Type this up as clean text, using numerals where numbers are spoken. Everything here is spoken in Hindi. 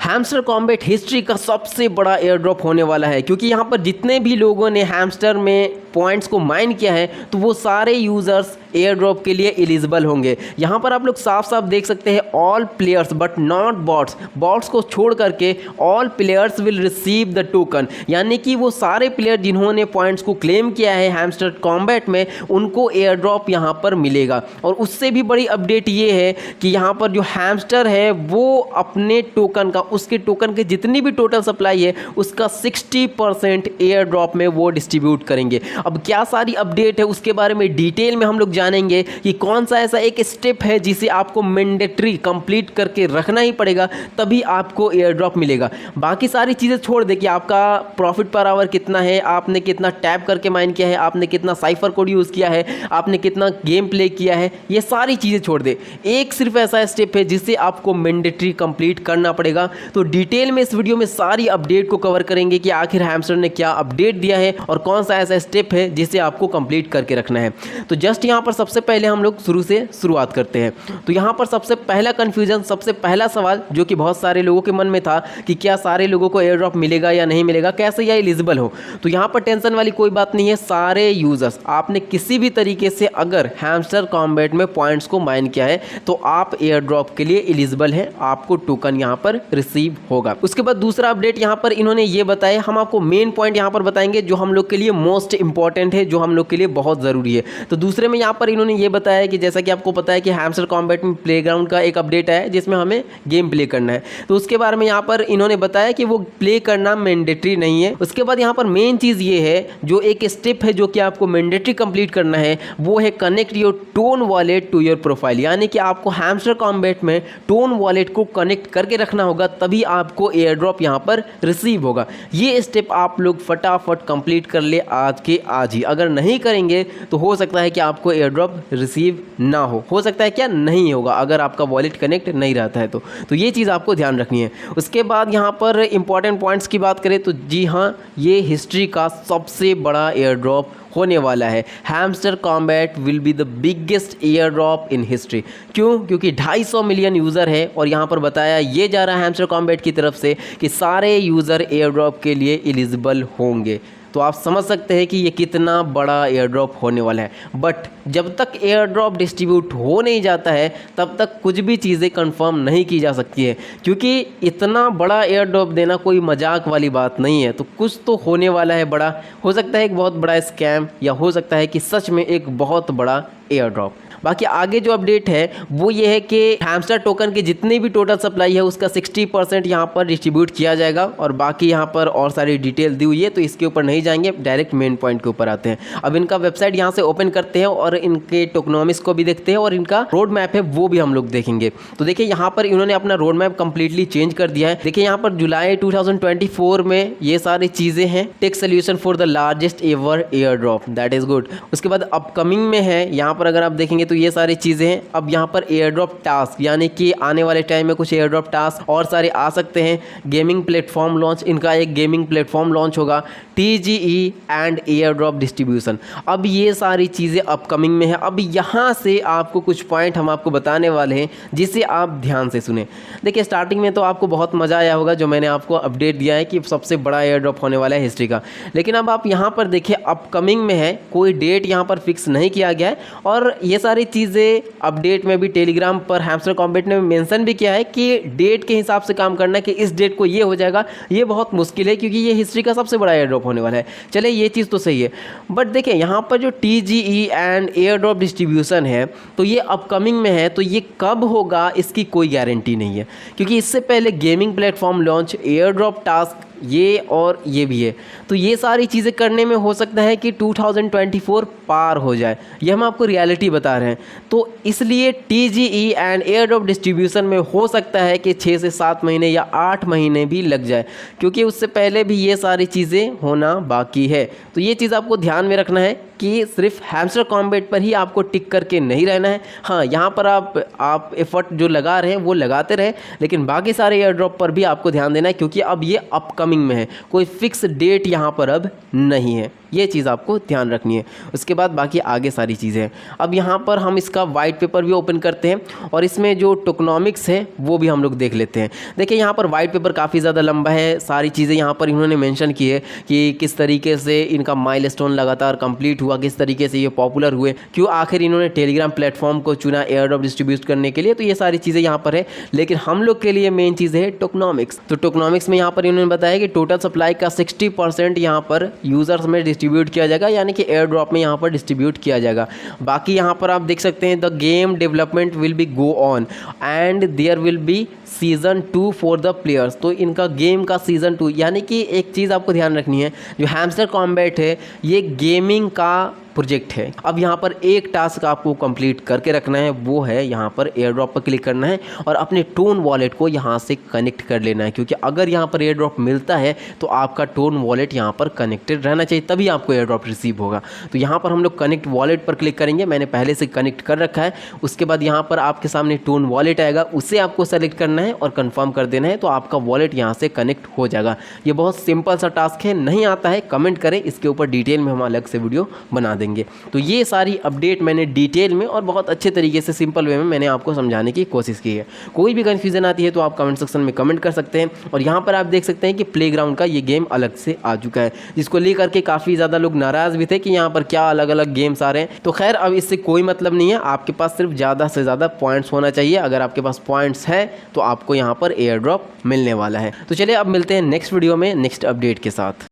हैमस्टर कॉम्बैट हिस्ट्री का सबसे बड़ा एयर ड्रॉप होने वाला है, क्योंकि यहाँ पर जितने भी लोगों ने हैमस्टर में पॉइंट्स को माइन किया है तो वो सारे यूज़र्स एयर ड्रॉप के लिए एलिजिबल होंगे। यहाँ पर आप लोग साफ साफ देख सकते हैं all players but not bots, bots को छोड़ करके all players will receive the token, यानी कि वो सारे प्लेयर जिन्होंने पॉइंट्स को क्लेम किया है हैमस्टर कॉम्बैट में उनको एयर ड्रॉप यहाँ पर मिलेगा। और उससे भी बड़ी अपडेट ये है कि यहाँ पर जो हैमस्टर है वो अपने टोकन का, उसके टोकन के जितनी भी टोटल सप्लाई है उसका 60% एयर ड्रॉप में वो डिस्ट्रीब्यूट करेंगे। अब क्या सारी अपडेट है उसके बारे में डिटेल में हम लोग जानेंगे कि कौन सा ऐसा एक स्टेप है जिसे आपको मैंडेटरी कंप्लीट करके रखना ही पड़ेगा, तभी आपको एयर ड्रॉप मिलेगा। बाकी सारी चीज़ें छोड़ दे कि आपका प्रॉफिट पर आवर कितना है, आपने कितना टैप करके माइन किया है, आपने कितना साइफर कोड यूज़ किया है, आपने कितना गेम प्ले किया है, ये सारी चीज़ें छोड़ दे। एक सिर्फ ऐसा स्टेप है जिसे आपको मैंडेटरी कंप्लीट करना पड़ेगा। तो डिटेल में इस वीडियो में सारी अपडेट को कवर करेंगे कि आखिर हैमस्टर ने क्या अपडेट दिया है और कौन सा ऐसा स्टेप है जिसे आपको कंप्लीट करके रखना है। तो जस्ट यहाँ पर सबसे पहले हम लोग शुरू से शुरुआत करते हैं। तो यहाँ पर सबसे पहला कन्फ्यूजन, सबसे पहला सवाल जो कि बहुत सारे लोगों के मन में था कि क्या सारे लोगों को एयर ड्रॉप मिलेगा या नहीं मिलेगा, कैसे या एलिजिबल हो। तो यहाँ पर टेंशन वाली कोई बात नहीं है। सारे यूजर्स, आपने किसी भी तरीके से अगर हैमस्टर कॉम्बैट में पॉइंट्स को माइन किया है तो आप एयर ड्रॉप के लिए एलिजिबल हैं, आपको टोकन यहाँ पर रिसीव होगा। उसके बाद दूसरा अपडेट यहाँ पर इन्होंने ये बताया, हम आपको मेन पॉइंट यहाँ पर बताएंगे जो हम लोग के लिए मोस्ट इंपॉर्टेंट है, जो हम लोग के लिए बहुत ज़रूरी है। तो दूसरे में यहाँ पर इन्होंने ये बताया कि जैसा कि आपको पता है कि हैमस्टर कॉम्बैट में प्लेग्राउंड का एक अपडेट है जिसमें हमें गेम प्ले करना है, तो उसके बारे में यहाँ पर इन्होंने बताया कि वो प्ले करना मैंडेटरी नहीं है। उसके बाद यहाँ पर मेन चीज़ ये है, जो एक स्टेप है जो कि आपको मैंडेटरी कंप्लीट करना है, वो है connect your TON wallet to your profile, यानी कि आपको हैमस्टर कॉम्बैट में टोन वॉलेट को कनेक्ट करके रखना होगा, तभी आपको एयर ड्रॉप यहाँ पर रिसीव होगा। ये स्टेप आप लोग फटाफट कंप्लीट कर ले आज के आज ही। अगर नहीं करेंगे तो हो सकता है कि आपको एयर ड्रॉप रिसीव ना हो सकता है क्या नहीं होगा अगर आपका वॉलेट कनेक्ट नहीं रहता है तो ये चीज़ आपको ध्यान रखनी है। उसके बाद यहाँ पर इंपॉर्टेंट पॉइंट्स की बात करें तो जी हाँ, ये हिस्ट्री का सबसे बड़ा एयर ड्रॉप होने वाला है। Hamster combat will be the biggest air drop in history. क्यों? क्योंकि 250 मिलियन यूज़र है और यहाँ पर बताया ये जा रहा है हैमस्टर कॉम्बैट की तरफ से कि सारे यूज़र एयर ड्रॉप के लिए एलिजिबल होंगे। तो आप समझ सकते हैं कि ये कितना बड़ा एयर ड्रॉप होने वाला है। बट जब तक एयर ड्रॉप डिस्ट्रीब्यूट हो नहीं जाता है तब तक कुछ भी चीज़ें कंफर्म नहीं की जा सकती है, क्योंकि इतना बड़ा एयर ड्रॉप देना कोई मजाक वाली बात नहीं है। तो कुछ तो होने वाला है बड़ा, हो सकता है एक बहुत बड़ा स्कैम या हो सकता है कि सच में एक बहुत बड़ा एयर ड्रॉप। बाकी आगे जो अपडेट है वो ये है कि हैमस्टर टोकन की जितनी भी टोटल सप्लाई है उसका 60% यहाँ पर डिस्ट्रीब्यूट किया जाएगा और बाकी यहाँ पर और सारी डिटेल दी हुई है, तो इसके ऊपर नहीं जाएंगे, डायरेक्ट मेन पॉइंट के ऊपर आते हैं। अब इनका वेबसाइट यहाँ से ओपन करते हैं और इनके टोकनॉमिक्स को भी देखते हैं और इनका रोड मैप है वो भी हम लोग देखेंगे। तो देखिए यहाँ पर इन्होंने अपना रोड मैप कंप्लीटली चेंज कर दिया है। देखिए यहाँ पर जुलाई 2024 में ये सारी चीज़ें हैं, tech solution for the largest ever airdrop, that is good. उसके बाद अपकमिंग में है, यहाँ पर अगर आप देखेंगे तो ये सारी चीज़ें हैं। अब यहाँ पर एयर ड्रॉप टास्क, यानी कि आने वाले टाइम में कुछ एयर ड्रॉप टास्क और सारे आ सकते हैं। गेमिंग प्लेटफॉर्म लॉन्च, इनका एक गेमिंग प्लेटफॉर्म लॉन्च होगा, TGE and air drop distribution. अब ये सारी चीज़ें अपकमिंग में है। अब यहाँ से आपको कुछ पॉइंट हम आपको बताने वाले हैं जिसे आप ध्यान से सुने। देखिए स्टार्टिंग में तो आपको बहुत मज़ा आया होगा जो मैंने आपको अपडेट दिया है कि सबसे बड़ा एयर ड्रॉप होने वाला है हिस्ट्री का, लेकिन अब आप यहाँ पर देखिए अपकमिंग में है, कोई डेट यहाँ पर फिक्स नहीं किया गया है। और ये सारी चीज़ें अपडेट में भी टेलीग्राम पर हैमस्टर कॉम्बैट ने मेंशन भी किया है कि डेट के हिसाब से काम करना है कि इस डेट को ये हो जाएगा। ये बहुत मुश्किल है क्योंकि ये हिस्ट्री का सबसे बड़ा एयर ड्रॉप होने वाला है। चले ये चीज़ तो सही है, बट देखिए यहाँ पर जो TGE and air drop distribution है तो ये अपकमिंग में है, तो ये कब होगा इसकी कोई गारंटी नहीं है, क्योंकि इससे पहले gaming platform launch, air drop task, ये और ये भी है। तो ये सारी चीज़ें करने में हो सकता है कि 2024 पार हो जाए, ये हम आपको रियलिटी बता रहे हैं। तो इसलिए TGE and air drop distribution में हो सकता है कि 6 से 7 महीने या 8 महीने भी लग जाए, क्योंकि उससे पहले भी ये सारी चीज़ें होना बाकी है। तो ये चीज़ आपको ध्यान में रखना है कि सिर्फ हैमस्टर कॉम्बैट पर ही आपको टिक करके नहीं रहना है। हाँ, यहाँ पर आप एफर्ट जो लगा रहे हैं वो लगाते रहे, लेकिन बाकी सारे एयर ड्रॉप पर भी आपको ध्यान देना है, क्योंकि अब ये अपकमिंग में है, कोई फिक्स डेट यहाँ पर अब नहीं है। ये चीज़ आपको ध्यान रखनी है। उसके बाद बाकी आगे सारी चीज़ें हैं। अब यहाँ पर हम इसका वाइट पेपर भी ओपन करते हैं और इसमें जो टोकनॉमिक्स है वो भी हम लोग देख लेते हैं। देखिए यहाँ पर वाइट पेपर काफ़ी ज़्यादा लंबा है, सारी चीज़ें यहाँ पर इन्होंने मेंशन की है कि किस तरीके से इनका माइलस्टोन लगातार कंप्लीट हुआ, किस तरीके से ये पॉपुलर हुए, क्यों आखिर इन्होंने टेलीग्राम प्लेटफॉर्म को चुना एयर ड्रॉप डिस्ट्रीब्यूट करने के लिए। तो ये सारी चीज़ें यहाँ पर है, लेकिन हम लोग के लिए मेन चीज़ है टोकनॉमिक्स। तो टोकनॉमिक्स में यहाँ पर इन्होंने बताया कि टोटल सप्लाई का 60% यहाँ पर यूज़र्स में डिस्ट्रीब्यूट किया जाएगा, यानी कि एयर ड्रॉप में यहाँ पर डिस्ट्रीब्यूट किया जाएगा। बाकी यहाँ पर आप देख सकते हैं the game development will be go on and there will be season 2 for the players. तो इनका गेम का सीज़न 2, यानी कि एक चीज़ आपको ध्यान रखनी है, जो हैमस्टर कॉम्बैट है ये गेमिंग का प्रोजेक्ट है। अब यहाँ पर एक टास्क आपको कंप्लीट करके रखना है, वो है यहाँ पर एयर ड्रॉप पर क्लिक करना है और अपने टोन वॉलेट को यहाँ से कनेक्ट कर लेना है, क्योंकि अगर यहाँ पर एयर ड्रॉप मिलता है तो आपका टोन वॉलेट यहाँ पर कनेक्टेड रहना चाहिए, तभी आपको एयर ड्रॉप रिसीव होगा। तो यहाँ पर हम लोग कनेक्ट वॉलेट पर क्लिक करेंगे, मैंने पहले से कनेक्ट कर रखा है। उसके बाद यहाँ पर आपके सामने टोन वॉलेट आएगा, उसे आपको सेलेक्ट करना है और कन्फर्म कर देना है, तो आपका वॉलेट यहाँ से कनेक्ट हो जाएगा। ये बहुत सिंपल सा टास्क है, नहीं आता है कमेंट करें, इसके ऊपर डिटेल में हम अलग से वीडियो बना देंगे। तो ये सारी अपडेट मैंने डिटेल में और बहुत अच्छे तरीके से सिंपल वे में मैंने आपको समझाने की कोशिश की है। कोई भी कन्फ्यूजन आती है तो आप कमेंट सेक्शन में कमेंट कर सकते हैं। और यहाँ पर आप देख सकते हैं कि प्लेग्राउंड का ये गेम अलग से आ चुका है, जिसको लेकर के काफ़ी ज़्यादा लोग नाराज़ भी थे कि यहाँ पर क्या अलग अलग गेम्स आ रहे हैं। तो खैर अब इससे कोई मतलब नहीं है, आपके पास सिर्फ ज़्यादा से ज़्यादा पॉइंट्स होना चाहिए। अगर आपके पास पॉइंट्स है तो आपको यहाँ पर एयर ड्रॉप मिलने वाला है। तो चलिए अब मिलते हैं नेक्स्ट वीडियो में नेक्स्ट अपडेट के साथ।